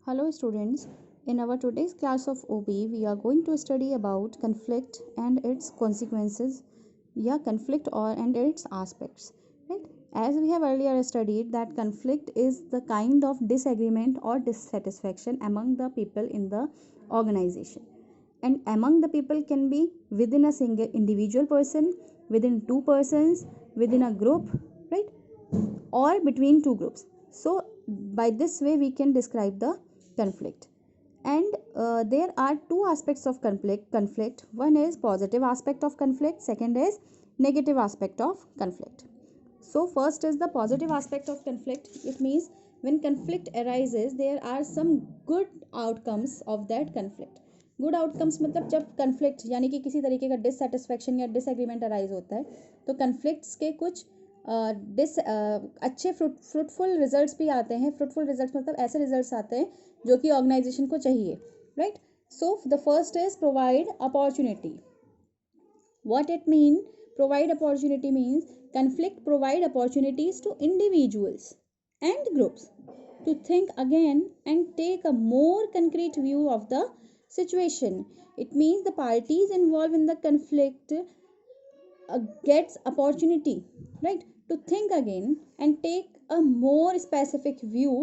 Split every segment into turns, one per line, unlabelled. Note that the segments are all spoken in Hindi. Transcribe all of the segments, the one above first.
Hello students, in our today's class of OB, we are going to study about conflict and its consequences, conflict or and its aspects. Right? As we have earlier studied that conflict is the kind of disagreement or dissatisfaction among the people in the organization. And among the people can be within a single individual person, within two persons, within a group, right? Or between two groups. So by this way we can describe the conflict. And there are two aspects of conflict. One is positive aspect of conflict, second is negative aspect of conflict. So first is the positive aspect of conflict. It means when conflict arises there are some good outcomes of that conflict. Good outcomes मतलब जब कन्फ्लिक्ट यानी कि किसी तरीके का डिससेटिस्फैक्शन या डिसएग्रीमेंट अराइज होता है तो कन्फ्लिक्ट्स के कुछ अच्छे फ्रूटफुल रिजल्ट्स भी आते हैं. फ्रूटफुल रिजल्ट्स मतलब ऐसे रिजल्ट्स आते हैं जो कि ऑर्गेनाइजेशन को चाहिए, right. So the first is provide opportunity. What it mean provide opportunity means conflict provide opportunities to individuals and groups to think again and take a more concrete view of the situation. It means the parties involved in the conflict gets opportunity, right, to think again and take a more specific view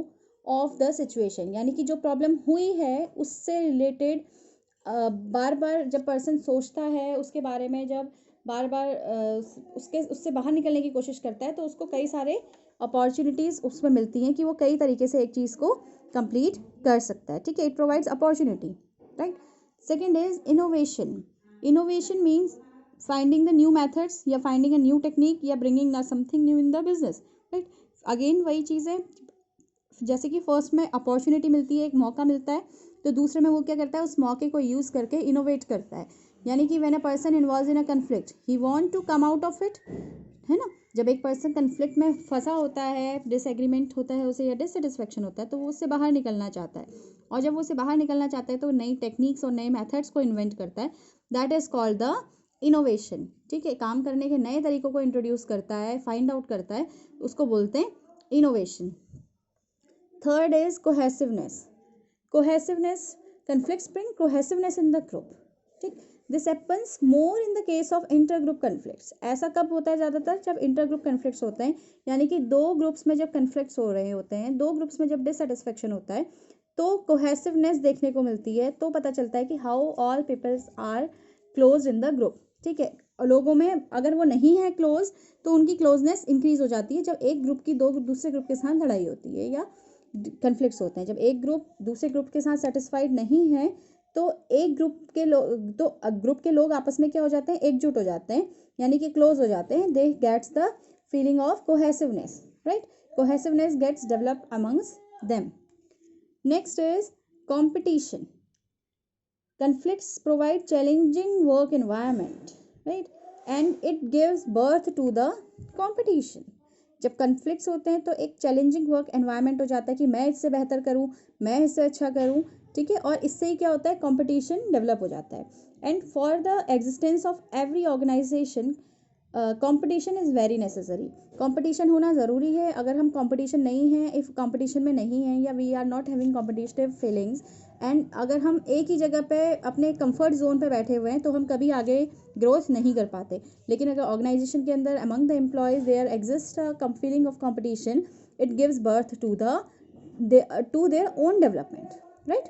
of the situation. यानी कि जो प्रॉब्लम हुई है उससे रिलेटेड बार बार जब पर्सन सोचता है उसके बारे में, जब बार बार उससे बाहर निकलने की कोशिश करता है तो उसको कई सारे अपॉर्चुनिटीज़ उसमें मिलती हैं कि वो कई तरीके से एक चीज़ को कंप्लीट कर सकता है. ठीक है, it provides opportunity, right. Second is innovation. Innovation means finding the new methods या फाइंडिंग अ न्यू टेक्निक या bringing something new in the business, right. Again वही चीज़ है, जैसे कि फर्स्ट में अपॉर्चुनिटी मिलती है, एक मौका मिलता है, तो दूसरे में वो क्या करता है, उस मौके को यूज़ करके इनोवेट करता है. यानी कि when a person involve in a conflict he want to come out of it, है ना. जब एक पर्सन कन्फ्लिक्ट में फंसा होता है, डिसएग्रीमेंट होता है उसे या डिससेटिस्फेक्शन होता है, तो वो उससे बाहर निकलना चाहता है. और जब वो उससे बाहर निकलना चाहता है तो नई टेक्निक्स और नए मेथड्स को इन्वेंट करता है. That is called the innovation. ठीक है, काम करने के नए तरीकों को इंट्रोड्यूस करता है, फाइंड आउट करता है, उसको बोलते हैं innovation. Third is cohesiveness. Cohesiveness, conflicts bring cohesiveness in the group. ठीक, this happens more in the case of intergroup conflicts. ऐसा कब होता है ज़्यादातर, जब इंटरग्रुप कन्फ्लिक्ट्स होते हैं, यानी कि दो ग्रुप्स में जब कन्फ्लिक्ट्स हो रहे होते हैं, दो ग्रुप्स में जब डिससेटिस्फेक्शन होता है तो कोहेसिवनेस देखने को मिलती है. तो पता चलता है कि how all peoples are close in the group. ठीक है, लोगों में अगर वो नहीं है क्लोज तो उनकी क्लोजनेस इंक्रीज हो जाती है जब एक ग्रुप की दो दूसरे ग्रुप के साथ लड़ाई होती है या कन्फ्लिक्ट्स होते हैं. जब एक ग्रुप दूसरे ग्रुप के साथ सेटिस्फाइड नहीं है तो एक ग्रुप के लोग आपस में क्या हो जाते हैं, एकजुट हो जाते हैं, यानी कि क्लोज हो जाते हैं. They gets the feeling of cohesiveness, right. Cohesiveness gets developed amongst them. Next is competition. conflicts provide challenging work environment, right, and it gives birth to the competition. जब कन्फ्लिक्ट्स होते हैं तो एक चैलेंजिंग वर्क एनवायरनमेंट हो जाता है कि मैं इससे बेहतर करूं, मैं इससे अच्छा करूं. ठीक है, और इससे ही क्या होता है, कंपटीशन डेवलप हो जाता है. And for the existence of every organisation competition is very necessary. Competition होना ज़रूरी है. अगर हम कंपटीशन नहीं है, इफ़ कंपटीशन में नहीं है या we are not having competitive feelings, and अगर हम एक ही जगह पे अपने कंफर्ट जोन पे बैठे हुए हैं तो हम कभी आगे ग्रोथ नहीं कर पाते. लेकिन अगर ऑर्गेनाइजेशन के अंदर among the employees there exist feeling of competition, it gives birth to their own development, right.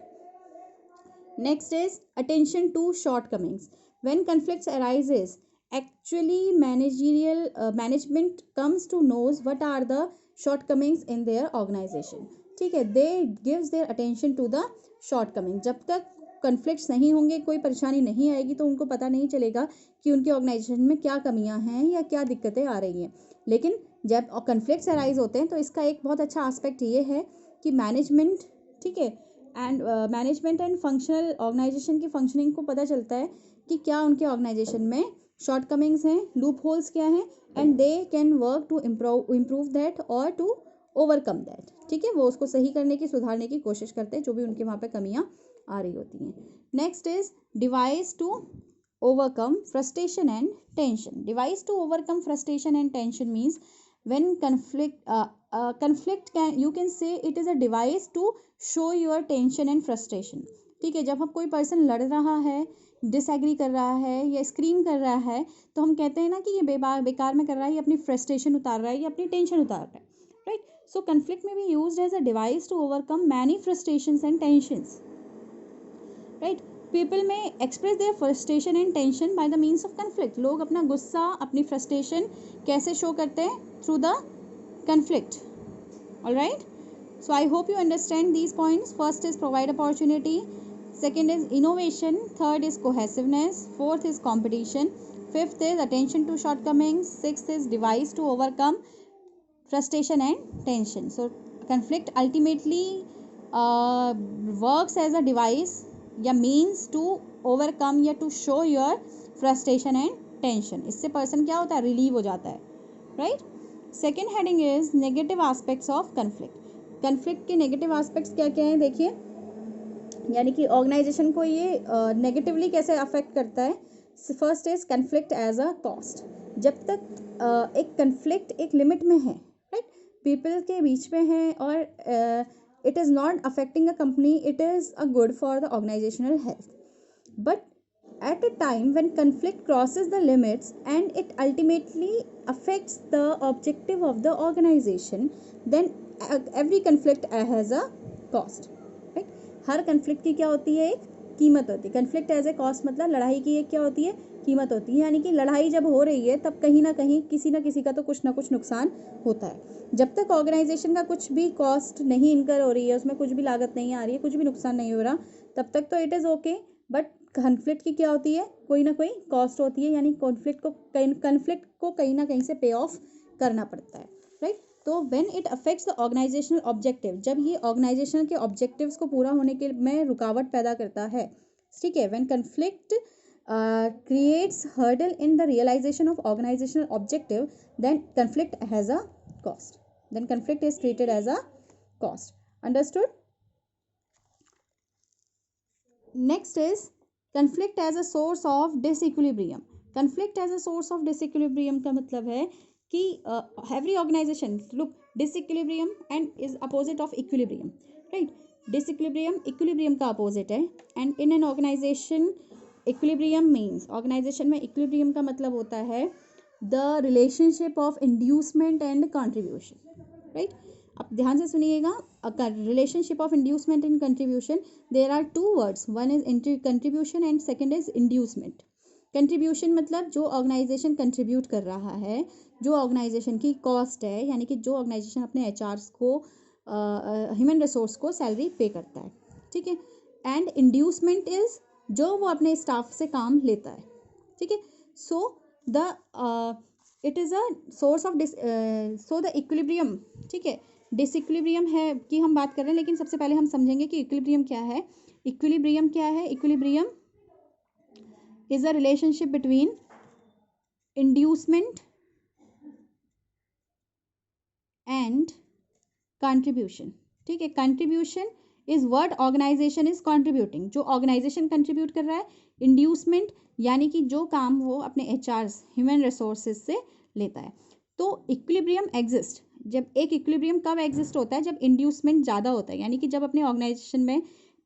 Next is attention to shortcomings. When conflicts arises, actually management comes to knows what are the shortcomings in their organization. ठीक है, they gives their attention to the shortcoming. जब तक कन्फ्लिक्ट्स नहीं होंगे, कोई परेशानी नहीं आएगी तो उनको पता नहीं चलेगा कि उनके ऑर्गेनाइजेशन में क्या कमियां हैं या क्या दिक्कतें आ रही हैं. लेकिन जब कन्फ्लिक्ट्स अराइज होते हैं तो इसका एक बहुत अच्छा एस्पेक्ट ये है कि मैनेजमेंट, ठीक है, and management and functional organisation की फंक्शनिंग को पता चलता है कि क्या उनके ऑर्गेनाइजेशन में शॉर्ट कमिंग्स हैं, लूप होल्स क्या हैं, and they can work to improve that और टू ओवरकम दैट. ठीक है, वो उसको सही करने की, सुधारने की कोशिश करते हैं जो भी उनके वहाँ पे कमियाँ आ रही होती हैं. Next is device to overcome frustration and tension. Device to overcome frustration and tension means when conflict can, you can say it is a device to show your tension and frustration. ठीक है, जब हम कोई पर्सन लड़ रहा है, डिसएग्री कर रहा है या स्क्रीम कर रहा है, तो हम कहते हैं ना कि ये बेकार में कर रहा है, ये अपनी फ्रस्ट्रेशन उतार रहा है, ये अपनी टेंशन उतार रहा है, right. So conflict may be used as a device to overcome many frustrations and tensions, right. People may express their frustration and tension by the means of conflict. लोग अपना गुस्सा, अपनी frustration कैसे show करते हैं? Through the conflict. All right. So I hope you understand these points. First is provide opportunity. Second is innovation. Third is cohesiveness. Fourth is competition. Fifth is attention to shortcomings. Sixth is device to overcome frustration and tension. So conflict ultimately works as a device या मीन्स टू ओवरकम या to show your frustration and tension. इससे पर्सन क्या होता है? रिलीव हो जाता है, right. Second heading is negative aspects of conflict. Conflict के नेगेटिव एस्पेक्ट्स क्या क्या हैं देखिए, यानी कि ऑर्गेनाइजेशन को ये नेगेटिवली कैसे अफेक्ट करता है. First is conflict as a cost. जब तक एक कन्फ्लिक्ट एक लिमिट में है, राइट, पीपल के बीच में है और it is not affecting a company, it is a good for the organizational health. But at a time when conflict crosses the limits and it ultimately affects the objective of the organization, then every conflict has a cost, right. Her conflict की क्या होती है? एक कीमत होती है. conflict as a cost मतलब लड़ाई की एक क्या होती है? कीमत होती है. यानी कि लड़ाई जब हो रही है तब कहीं ना कहीं किसी ना किसी का तो कुछ ना कुछ नुकसान होता है. जब तक ऑर्गेनाइजेशन का कुछ भी कॉस्ट नहीं इनकर हो रही है, उसमें कुछ भी लागत नहीं आ रही है, कुछ भी नुकसान नहीं हो रहा, तब तक तो it is okay. But conflict की क्या होती है? कोई ना कोई कॉस्ट होती है, यानी कन्फ्लिक्ट को कहीं ना कहीं से पे ऑफ करना पड़ता है, राइट. तो when it affects the organisational objective, जब ये ऑर्गेनाइजेशन के ऑब्जेक्टिव्स को पूरा होने के में रुकावट पैदा करता है, ठीक है. When conflict creates hurdle in the realization of organizational objective, then conflict has a cost. Then conflict is treated as a cost. Understood? Next is conflict as a source of disequilibrium. Conflict as a source of disequilibrium का मतलब है कि every organization, look, disequilibrium and is opposite of equilibrium, right. Disequilibrium equilibrium का opposite है, and in an organization equilibrium means, organisation में इक्विलिब्रियम का मतलब होता है the relationship of inducement and contribution, right. अब ध्यान से सुनिएगा, relationship of inducement and contribution, there are two words, one is contribution and second is inducement. Contribution मतलब जो ऑर्गेनाइजेशन कंट्रीब्यूट कर रहा है, जो ऑर्गेनाइजेशन की कॉस्ट है, यानी कि जो ऑर्गेनाइजेशन अपने एचआर्स को, ह्यूमन रिसोर्स को सैलरी पे करता है, ठीक है. एंड इंड्यूसमेंट इज जो वो अपने स्टाफ से काम लेता है, ठीक है. So the it is a source of so the equilibrium, ठीक है. डिसइक्विलिब्रियम है कि हम बात कर रहे हैं, लेकिन सबसे पहले हम समझेंगे कि इक्विलिब्रियम क्या है. इक्विलिब्रियम क्या है? Equilibrium is a relationship between inducement and contribution, ठीक है. Contribution is what organisation is contributing, जो ऑर्गेनाइजेशन कंट्रीब्यूट कर रहा है. इंड्यूसमेंट यानी कि जो काम वो अपने एचआर्स, ह्यूमन रिसोर्सेज से लेता है. तो इक्विलिब्रियम एग्जिस्ट, जब एक इक्विलिब्रियम कब एग्जिस्ट होता है? जब इंड्यूसमेंट ज़्यादा होता है, यानी कि जब अपने ऑर्गेनाइजेशन में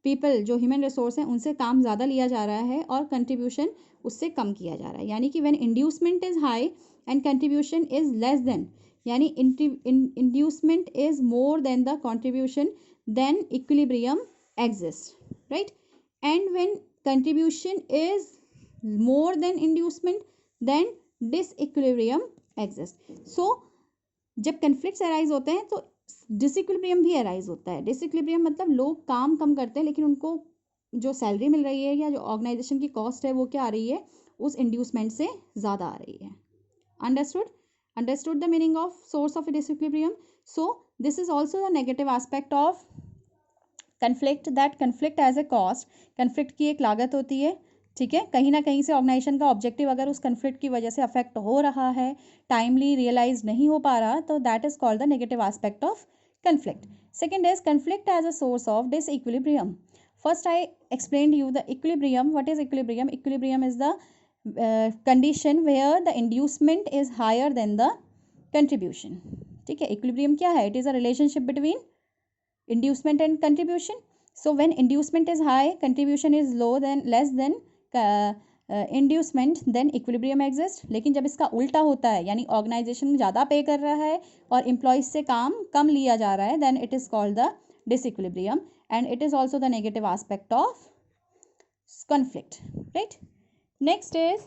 पीपल जो ह्यूमन रिसोर्स हैं उनसे काम ज़्यादा लिया जा रहा है और कंट्रीब्यूशन उससे कम किया जा रहा है. यानी कि when inducement is high and contribution is less then, यानी inducement is more then the contribution, then equilibrium exists, right. And when contribution is more than inducement, then disequilibrium exists. So जब conflicts arise होते हैं तो disequilibrium भी arise होता है. disequilibrium मतलब लोग काम कम करते हैं लेकिन उनको जो सैलरी मिल रही है या जो ऑर्गेनाइजेशन की कॉस्ट है वो क्या आ रही है? उस इंड्यूसमेंट से ज़्यादा आ रही है. Understood the meaning of source of disequilibrium. So this is also the negative aspect of conflict, that conflict as a cost. conflict की एक लागत होती है, ठीक है. कहीं ना कहीं से ऑर्गेनाइजेशन का ऑब्जेक्टिव अगर उस conflict की वजह से अफेक्ट हो रहा है, टाइमली रियलाइज नहीं हो पा रहा, तो that is called the negative aspect of conflict. Second is conflict as a source of disequilibrium. First I explained you the equilibrium. What is equilibrium? Equilibrium is the condition where the inducement is higher than the contribution, ठीक है। इक्विलिब्रियम क्या है? It is a relationship between inducement and contribution. So when inducement is high, contribution is low than less than inducement, then equilibrium exists. लेकिन जब इसका उल्टा होता है, यानी ऑर्गेनाइजेशन ज़्यादा पे कर रहा है और एम्प्लॉयज से काम कम लिया जा रहा है, then it is called the disequilibrium, and it is also the negative aspect of conflict, right? Next is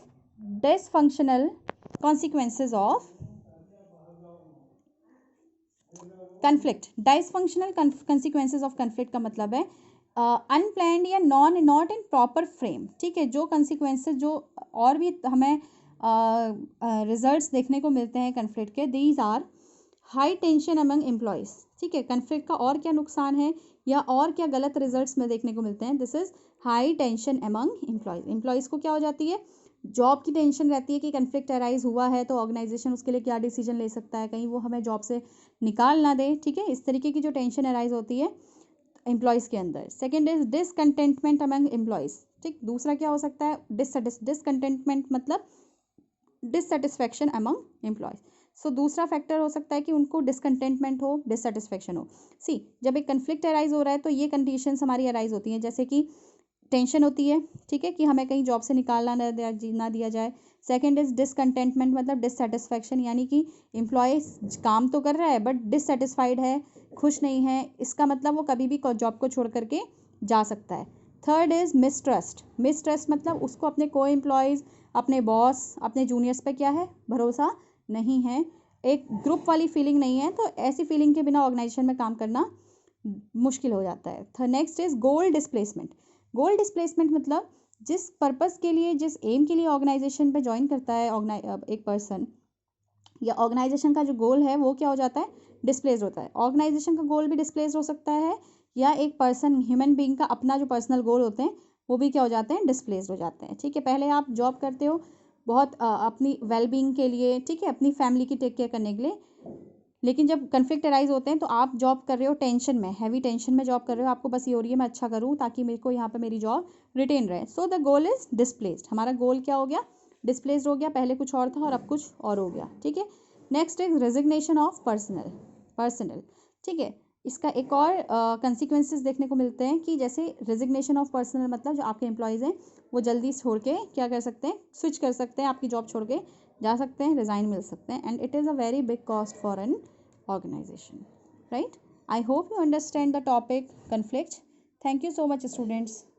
dysfunctional consequences of conflict. Dysfunctional consequences of conflict का मतलब है अनप्लैंड या नॉट इन प्रॉपर फ्रेम, ठीक है। जो कंसिक्वेंसेज जो और भी हमें रिजल्ट्स देखने को मिलते हैं कन्फ्लिक्ट के, these are high tension among employees, ठीक है। कन्फ्लिक्ट का और क्या नुकसान है या और क्या गलत रिजल्ट्स में देखने को मिलते हैं? This is high tension among employees. Employees को क्या हो जाती है? जॉब की टेंशन रहती है कि कन्फ्लिक्ट अराइज हुआ है तो ऑर्गेनाइजेशन उसके लिए क्या डिसीजन ले सकता है, कहीं वो हमें जॉब से निकाल ना दे, ठीक है। इस तरीके की जो टेंशन अराइज होती है एम्प्लॉयज़ के अंदर। Second is discontentment among employees, ठीक। दूसरा क्या हो सकता है? डिसकंटेंटमेंट मतलब डिससेटिस्फैक्शन अमंग एम्प्लॉयज़। सो दूसरा फैक्टर हो सकता है कि उनको डिसकंटेंटमेंट हो, डिससेटिस्फैक्शन हो। सी, जब एक कन्फ्लिक्ट अराइज हो रहा है तो ये कंडीशंस हमारी अराइज होती हैं, जैसे कि टेंशन होती है, ठीक है, कि हमें कहीं जॉब से निकालना ना दिया जाए। सेकंड इज डिसकंटेंटमेंट मतलब डिससेटिस्फैक्शन, यानी कि एम्प्लॉय काम तो कर रहा है बट डिससेटिस्फाइड है, खुश नहीं है, इसका मतलब वो कभी भी जॉब को छोड़ करके जा सकता है। Third is mistrust. मिसट्रस्ट मतलब उसको अपने को एम्प्लॉयज़, अपने बॉस, अपने जूनियर्स पे क्या है? भरोसा नहीं है, एक ग्रुप वाली फीलिंग नहीं है, तो ऐसी फीलिंग के बिना ऑर्गेनाइजेशन में काम करना मुश्किल हो जाता है। Next is goal displacement. Goal displacement मतलब जिस पर्पस के लिए, जिस एम के लिए ऑर्गेनाइजेशन पे ज्वाइन करता है एक पर्सन, या ऑर्गेनाइजेशन का जो गोल है वो क्या हो जाता है? डिस्प्लेस होता है। ऑर्गेनाइजेशन का गोल भी डिस्प्लेस हो सकता है, या एक पर्सन, ह्यूमन बीइंग का अपना जो पर्सनल गोल होते हैं वो भी क्या हो जाते हैं? डिस्प्लेस हो जाते हैं, ठीक है। पहले आप जॉब करते हो बहुत अपनी वेलबींग के लिए, ठीक है, अपनी फैमिली की टेक केयर करने के लिए, लेकिन जब कन्फ्लिक्ट अराइज होते हैं तो आप जॉब कर रहे हो टेंशन में, हैवी टेंशन में जॉब कर रहे हो, आपको बस ये हो रही है मैं अच्छा करूँ ताकि मेरे को यहाँ पे मेरी जॉब रिटेन रहे। So the goal is displaced. हमारा गोल क्या हो गया? डिस्प्लेस्ड हो गया। पहले कुछ और था और अब कुछ और हो गया, ठीक है। Next is resignation of personal, ठीक है। इसका एक और कंसिक्वेंसेस देखने को मिलते हैं कि जैसे रेजिग्नेशन ऑफ पर्सनल मतलब जो आपके एम्प्लॉयज़ हैं वो जल्दी छोड़ के क्या कर सकते हैं? स्विच कर सकते हैं, आपकी जॉब छोड़ के जा सकते हैं, रिज़ाइन मिल सकते हैं, and it is a very big cost for an organization, right? I hope you understand the topic conflict. Thank you so much, students.